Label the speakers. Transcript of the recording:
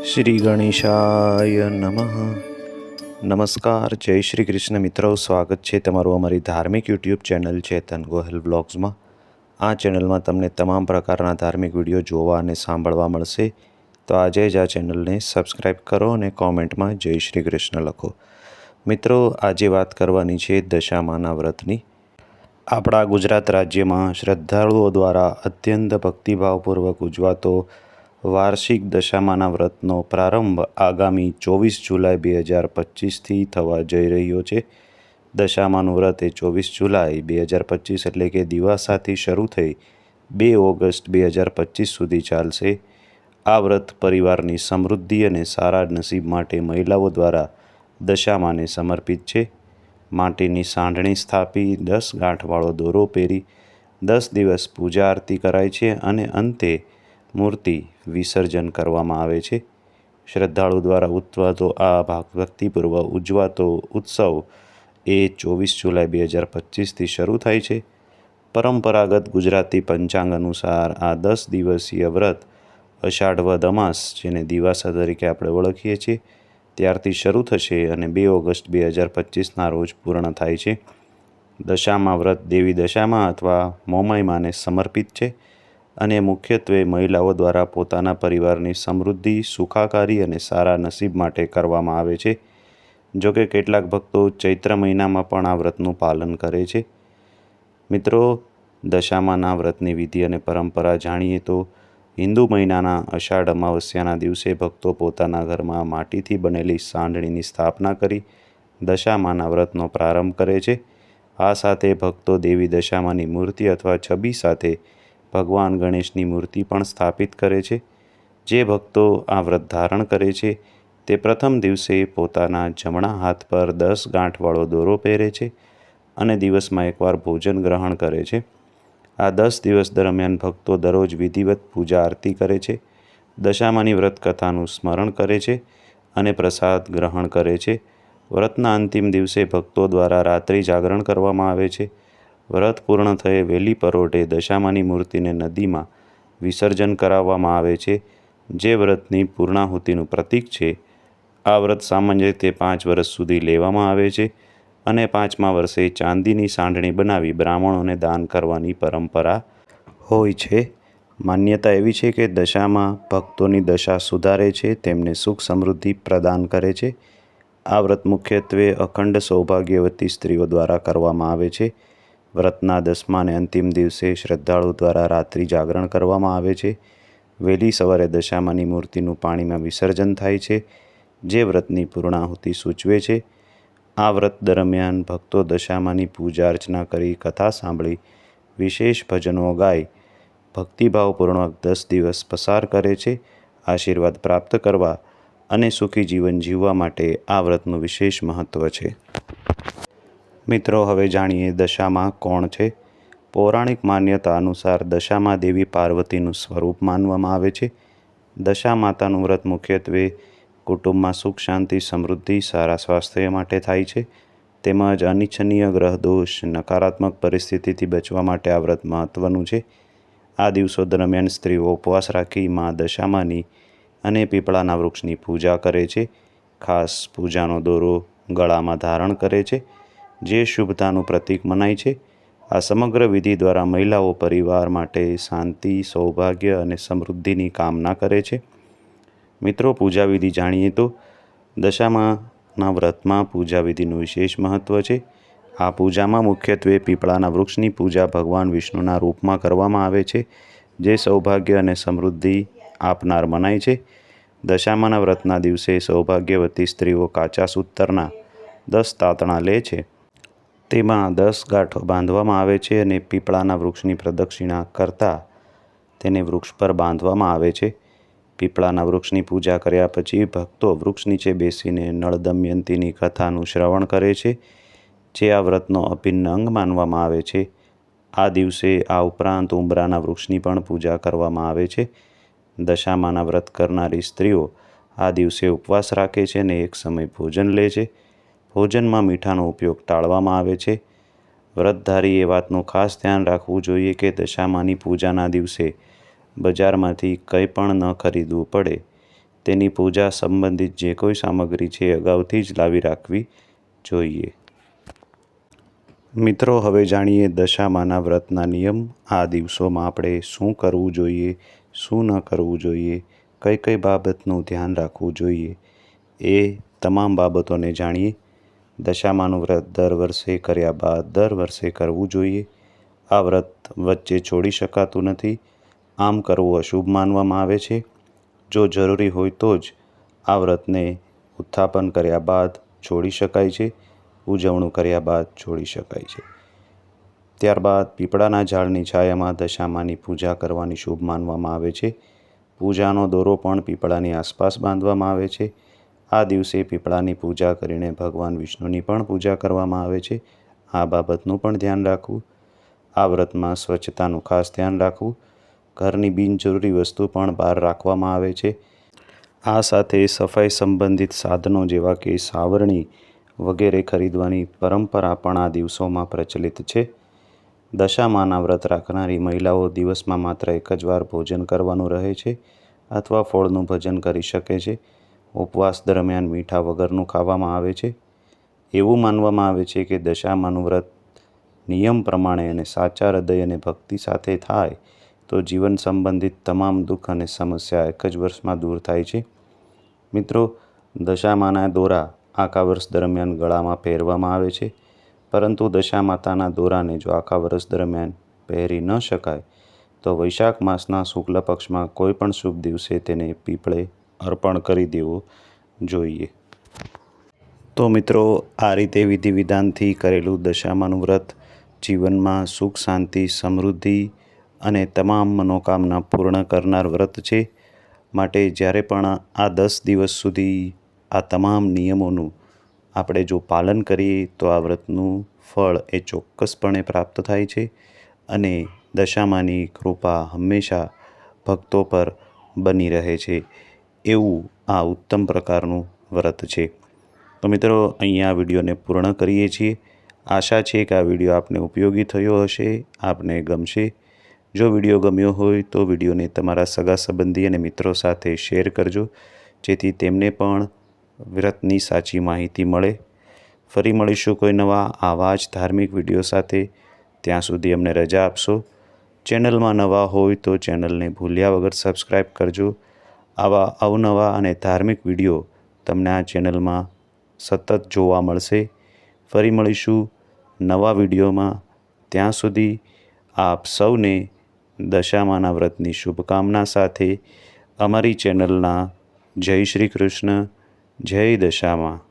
Speaker 1: શ્રી ગણેશાય નમઃ. નમસ્કાર, જય શ્રી કૃષ્ણ મિત્રો. સ્વાગત છે તમારું અમારી ધાર્મિક યુટ્યુબ ચેનલ ચેતન ગોહિલ બ્લોગ્સમાં. આ ચેનલમાં તમને તમામ પ્રકારના ધાર્મિક વિડીયો જોવા અને સાંભળવા મળશે. તો આજે જ આ ચેનલને સબસ્ક્રાઈબ કરો અને કોમેન્ટમાં જય શ્રી કૃષ્ણ લખો. મિત્રો, આજે વાત કરવાની છે દશામાના વ્રતની. આપણા ગુજરાત રાજ્યમાં શ્રદ્ધાળુઓ દ્વારા અત્યંત ભક્તિભાવપૂર્વક ઉજવાતો વાર્ષિક દશામાના વ્રતનો પ્રારંભ આગામી 24 જુલાઈ 2025થી થવા જઈ રહ્યો છે. દશામાનું વ્રત એ 24 જુલાઈ 2025 એટલે કે દિવાસાથી શરૂ થઈ 2 ઓગસ્ટ 2025 સુધી ચાલશે. આ વ્રત પરિવારની સમૃદ્ધિ અને સારા નસીબ માટે મહિલાઓ દ્વારા દશામાને સમર્પિત છે. માટીની સાંઢણી સ્થાપી 10 ગાંઠવાળો દોરો પહેરી 10 દિવસ પૂજા આરતી કરાય છે અને અંતે મૂર્તિ વિસર્જન કરવામાં આવે છે. શ્રદ્ધાળુ દ્વારા ઉજવાતો આ ભક્તિપૂર્વક ઉજવાતો ઉત્સવ એ 24 જુલાઈ 2025થી શરૂ થાય છે. પરંપરાગત ગુજરાતી પંચાંગ અનુસાર આ 10 દિવસીય વ્રત અષાઢ વદ અમાસ, જેને દિવાસા તરીકે આપણે ઓળખીએ છીએ, ત્યારથી શરૂ થશે અને 2 ઓગસ્ટ 2025ના રોજ પૂર્ણ થાય છે. દશામા વ્રત દેવી દશામા અથવા મોમાઈમાને સમર્પિત છે અને મુખ્યત્વે મહિલાઓ દ્વારા પોતાના પરિવારની સમૃદ્ધિ, સુખાકારી અને સારા નસીબ માટે કરવામાં આવે છે. જોકે કેટલાક ભક્તો ચૈત્ર મહિનામાં પણ આ વ્રતનું પાલન કરે છે. મિત્રો, દશામાના વ્રતની વિધિ અને પરંપરા જાણીએ તો હિન્દુ મહિનાના અષાઢ અમાવસ્યાના દિવસે ભક્તો પોતાના ઘરમાં માટીથી બનેલી સાંઢણીની સ્થાપના કરી દશામાના વ્રતનો પ્રારંભ કરે છે. આ સાથે ભક્તો દેવી દશામાની મૂર્તિ અથવા છબી સાથે ભગવાન ગણેશની મૂર્તિ પણ સ્થાપિત કરે છે. જે ભક્તો આ વ્રત ધારણ કરે છે તે પ્રથમ દિવસે પોતાના જમણા હાથ પર 10 ગાંઠવાળો દોરો પહેરે છે અને દિવસમાં એકવાર ભોજન ગ્રહણ કરે છે. આ 10 દિવસ દરમિયાન ભક્તો દરરોજ વિધિવત પૂજા આરતી કરે છે, દશામાની વ્રત કથાનું સ્મરણ કરે છે અને પ્રસાદ ગ્રહણ કરે છે. વ્રતના અંતિમ દિવસે ભક્તો દ્વારા રાત્રિ જાગરણ કરવામાં આવે છે. વ્રત પૂર્ણ થયે વહેલી પરોઢે દશામાની મૂર્તિને નદીમાં વિસર્જન કરાવવામાં આવે છે, જે વ્રતની પૂર્ણાહુતિનું પ્રતીક છે. આ વ્રત સામાન્ય રીતે 5 વર્ષ સુધી લેવામાં આવે છે અને 5મા વર્ષે ચાંદીની સાંઢણી બનાવી બ્રાહ્મણોને દાન કરવાની પરંપરા હોય છે. માન્યતા એવી છે કે દશામાં ભક્તોની દશા સુધારે છે, તેમને સુખ સમૃદ્ધિ પ્રદાન કરે છે. આ વ્રત મુખ્યત્વે અખંડ સૌભાગ્યવતી સ્ત્રીઓ દ્વારા કરવામાં આવે છે. વ્રતના 10મા અને અંતિમ દિવસે શ્રદ્ધાળુ દ્વારા રાત્રિ જાગરણ કરવામાં આવે છે. વહેલી સવારે દશામાની મૂર્તિનું પાણીમાં વિસર્જન થાય છે, જે વ્રતની પૂર્ણાહુતિ સૂચવે છે. આ વ્રત દરમિયાન ભક્તો દશામાની પૂજા અર્ચના કરી, કથા સાંભળી, વિશેષ ભજનો ગાઈ ભક્તિભાવપૂર્વક 10 દિવસ પસાર કરે છે. આશીર્વાદ પ્રાપ્ત કરવા અને સુખી જીવન જીવવા માટે આ વ્રતનું વિશેષ મહત્ત્વ છે. મિત્રો, હવે જાણીએ દશામા કોણ છે. પૌરાણિક માન્યતા અનુસાર દશામા દેવી પાર્વતીનું સ્વરૂપ માનવામાં આવે છે. દશા માતાનું વ્રત મુખ્યત્વે કુટુંબમાં સુખ, શાંતિ, સમૃદ્ધિ, સારા સ્વાસ્થ્ય માટે થાય છે. તેમજ અનિચ્છનીય ગ્રહ દોષ, નકારાત્મક પરિસ્થિતિથી બચવા માટે આ વ્રત મહત્ત્વનું છે. આ દિવસો દરમિયાન સ્ત્રીઓ ઉપવાસ રાખી મા દશામાની અને પીપળાના વૃક્ષની પૂજા કરે છે. ખાસ પૂજાનો દોરો ગળામાં ધારણ કરે છે, જે શુભતાનું પ્રતીક મનાય છે. આ સમગ્ર વિધિ દ્વારા મહિલાઓ પરિવાર માટે શાંતિ, સૌભાગ્ય અને સમૃદ્ધિની કામના કરે છે. મિત્રો, પૂજા વિધિ જાણીએ તો દશામાના વ્રતમાં પૂજા વિધિનું વિશેષ મહત્ત્વ છે. આ પૂજામાં મુખ્યત્વે પીપળાના વૃક્ષની પૂજા ભગવાન વિષ્ણુના રૂપમાં કરવામાં આવે છે, જે સૌભાગ્ય અને સમૃદ્ધિ આપનાર મનાય છે. દશામાના વ્રતના દિવસે સૌભાગ્યવતી સ્ત્રીઓ કાચા સૂતરના 10 તાંતણા લે છે. તેમાં 10 ગાંઠો બાંધવામાં આવે છે અને પીપળાના વૃક્ષની પ્રદક્ષિણા કરતાં તેને વૃક્ષ પર બાંધવામાં આવે છે. પીપળાના વૃક્ષની પૂજા કર્યા પછી ભક્તો વૃક્ષ નીચે બેસીને નળ દમયંતીની કથાનું શ્રવણ કરે છે, જે આ વ્રતનો અભિન્ન અંગ માનવામાં આવે છે. આ દિવસે આ ઉપરાંત ઉંબરાના વૃક્ષની પણ પૂજા કરવામાં આવે છે. દશામાના વ્રત કરનારી સ્ત્રીઓ આ દિવસે ઉપવાસ રાખે છે અને એક સમય ભોજન લે છે. ભોજનમાં મીઠાનો ઉપયોગ ટાળવામાં આવે છે. વ્રતધારી એ વાતનું ખાસ ધ્યાન રાખવું જોઈએ કે દશામાની પૂજાના દિવસે બજારમાંથી કંઈ પણ ન ખરીદવું પડે. તેની પૂજા સંબંધિત જે કોઈ સામગ્રી છે અગાઉથી જ લાવી રાખવી જોઈએ. મિત્રો, હવે જાણીએ દશામાના વ્રતના નિયમ. આ દિવસોમાં આપણે શું કરવું જોઈએ, શું ન કરવું જોઈએ, કઈ કઈ બાબતનું ધ્યાન રાખવું જોઈએ, એ તમામ બાબતોને જાણીએ. દશામાનું વ્રત દર વર્ષે કર્યા બાદ દર વર્ષે કરવું જોઈએ. આ વ્રત વચ્ચે છોડી શકાતું નથી. આમ કરવું અશુભ માનવામાં આવે છે. જો જરૂરી હોય તો જ આ વ્રતને ઉત્થાપન કર્યા બાદ છોડી શકાય છે, ઉજવણું કર્યા બાદ છોડી શકાય છે. ત્યારબાદ પીપળાના ઝાડની છાયામાં દશામાની પૂજા કરવાની શુભ માનવામાં આવે છે. પૂજાનો દોરો પણ પીપળાની આસપાસ બાંધવામાં આવે છે. આ દિવસે પીપળાની પૂજા કરીને ભગવાન વિષ્ણુની પણ પૂજા કરવામાં આવે છે. આ બાબતનું પણ ધ્યાન રાખવું. આ વ્રતમાં સ્વચ્છતાનું ખાસ ધ્યાન રાખવું. ઘરની બિનજરૂરી વસ્તુ પણ બહાર રાખવામાં આવે છે. આ સાથે સફાઈ સંબંધિત સાધનો જેવા કે સાવરણી વગેરે ખરીદવાની પરંપરા પણ આ દિવસોમાં પ્રચલિત છે. દશામાના વ્રત રાખનારી મહિલાઓ દિવસમાં માત્ર એક જ વાર ભોજન કરવાનું રહે છે અથવા ફળનું ભજન કરી શકે છે. ઉપવાસ દરમિયાન મીઠા વગરનું ખાવામાં આવે છે. એવું માનવામાં આવે છે કે દશામાનું વ્રત નિયમ પ્રમાણે અને સાચા હૃદય અને ભક્તિ સાથે થાય તો જીવન સંબંધિત તમામ દુઃખ અને સમસ્યા એક જ વર્ષમાં દૂર થાય છે. મિત્રો, દશામાના દોરા આખા વર્ષ દરમિયાન ગળામાં પહેરવામાં આવે છે, પરંતુ દશામાતાના દોરાને જો આખા વર્ષ દરમિયાન પહેરી ન શકાય તો વૈશાખ માસના શુક્લ પક્ષમાં કોઈ પણ શુભ દિવસે તેને પીપળે અર્પણ કરી દેવો જોઈએ. તો મિત્રો, આ રીતે વિધિ વિધાનથી કરેલું દશામાનું વ્રત જીવનમાં સુખ, શાંતિ, સમૃદ્ધિ અને તમામ મનોકામના પૂર્ણ કરનાર વ્રત છે. માટે જ્યારે પણ આ 10 દિવસ સુધી આ તમામ નિયમોનું આપણે જો પાલન કરીએ તો આ વ્રતનું ફળ એ ચોક્કસપણે પ્રાપ્ત થાય છે અને દશામાની કૃપા હંમેશા ભક્તો પર બની રહે છે. એવું આ ઉત્તમ પ્રકારનું વ્રત છે. તો મિત્રો, અહીંયા આ વિડીયોને પૂર્ણ કરીએ છીએ. આશા છે કે આ વિડીયો આપને ઉપયોગી થયો હશે, આપને ગમશે. જો વિડીયો ગમ્યો હોય તો વિડીયોને તમારા સગા સંબંધી અને મિત્રો સાથે શેર કરજો, જેથી તેમને પણ વ્રતની સાચી માહિતી મળે. ફરી મળીશું કોઈ નવા આવા જ ધાર્મિક વિડીયો સાથે. ત્યાં સુધી અમને રજા આપશો. ચેનલમાં નવા હોય તો ચેનલને ભૂલ્યા વગર સબસ્ક્રાઈબ કરજો. આવા અવનવા અને ધાર્મિક વિડીયો તમને આ ચેનલમાં સતત જોવા મળશે. ફરી મળીશું નવા વિડીયોમાં. ત્યાં સુધી આપ સૌને દશામાના વ્રતની શુભકામના સાથે અમારી ચેનલના જય શ્રી કૃષ્ણ, જય દશામા.